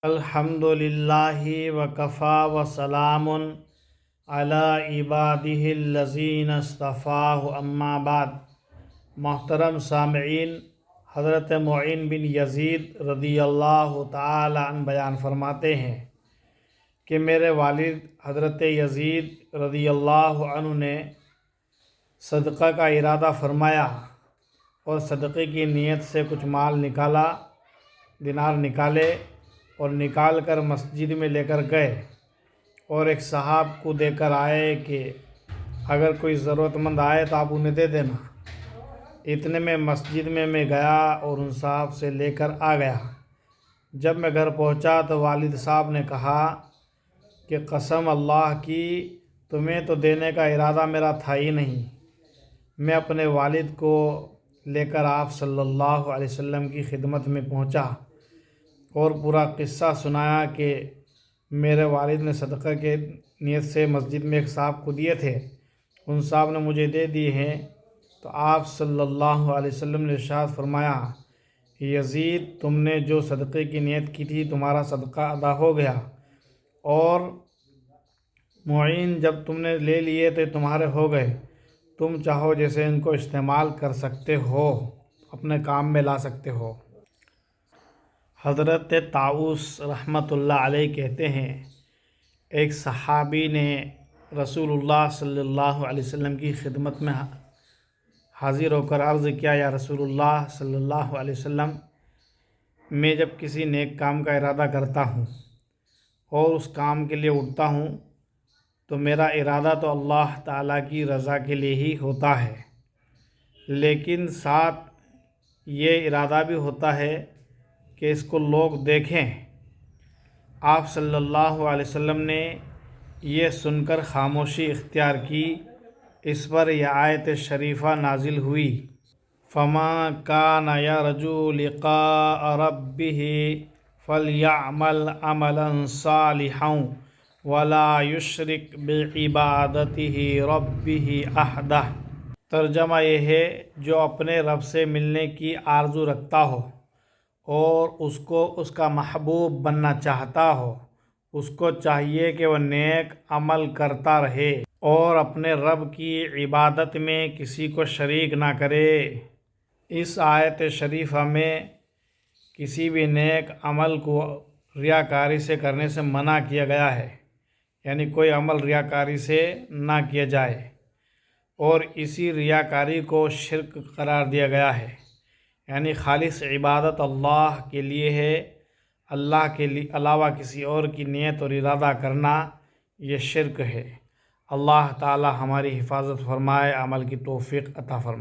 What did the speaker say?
الحمد للہ وکفی وسلام علی عبادہ الذین اصطفاہ اما بعد۔ محترم سامعین، حضرت معین بن یزید رضی اللہ تعالی عنہ بیان فرماتے ہیں کہ میرے والد حضرت یزید رضی اللہ عنہ نے صدقہ کا ارادہ فرمایا اور صدقے کی نیت سے کچھ مال نکالا، دینار نکالے اور نکال کر مسجد میں لے کر گئے اور ایک صاحب کو دے کر آئے کہ اگر کوئی ضرورت مند آئے تو آپ انہیں دے دینا۔ اتنے میں مسجد میں گیا اور ان صاحب سے لے کر آ گیا۔ جب میں گھر پہنچا تو والد صاحب نے کہا کہ قسم اللہ کی، تمہیں تو دینے کا ارادہ میرا تھا ہی نہیں۔ میں اپنے والد کو لے کر آپ صلی اللہ علیہ وسلم کی خدمت میں پہنچا اور پورا قصہ سنایا کہ میرے والد نے صدقہ کے نیت سے مسجد میں ایک صاحب کو دیے تھے، ان صاحب نے مجھے دے دیے ہیں۔ تو آپ صلی اللہ علیہ وسلم نے ارشاد فرمایا، یزید، تم نے جو صدقے کی نیت کی تھی تمہارا صدقہ ادا ہو گیا، اور معین، جب تم نے لے لیے تو تمہارے ہو گئے، تم چاہو جیسے ان کو استعمال کر سکتے ہو، اپنے کام میں لا سکتے ہو۔ حضرت طاؤس رحمۃ اللہ علیہ کہتے ہیں، ایک صحابی نے رسول اللہ صلی اللہ علیہ وسلم کی خدمت میں حاضر ہو کر عرض کیا، یا رسول اللہ صلی اللہ علیہ وسلم، میں جب کسی نیک کام کا ارادہ کرتا ہوں اور اس کام کے لیے اٹھتا ہوں تو میرا ارادہ تو اللہ تعالیٰ کی رضا کے لیے ہی ہوتا ہے، لیکن ساتھ یہ ارادہ بھی ہوتا ہے کہ اس کو لوگ دیکھیں۔ آپ صلی اللہ علیہ وسلم نے یہ سن کر خاموشی اختیار کی۔ اس پر یہ آیت شریفہ نازل ہوئی، فَمَا كَانَ يَرْجُو لِقَاءَ رَبِّهِ فَلْيَعْمَلْ عَمَلًا صَالِحًا وَلَا يُشْرِكْ بِعِبَادَتِهِ رَبِّهِ أَحَدًا۔ ترجمہ یہ ہے، جو اپنے رب سے ملنے کی آرزو رکھتا ہو اور اس کو اس کا محبوب بننا چاہتا ہو، اس کو چاہیے کہ وہ نیک عمل کرتا رہے اور اپنے رب کی عبادت میں کسی کو شریک نہ کرے۔ اس آیت شریفہ میں کسی بھی نیک عمل کو ریاکاری سے کرنے سے منع کیا گیا ہے، یعنی کوئی عمل ریاکاری سے نہ کیا جائے، اور اسی ریاکاری کو شرک قرار دیا گیا ہے، یعنی خالص عبادت اللہ کے لیے ہے، اللہ کے علاوہ کسی اور کی نیت اور ارادہ کرنا یہ شرک ہے۔ اللہ تعالی ہماری حفاظت فرمائے، عمل کی توفیق عطا فرمائے۔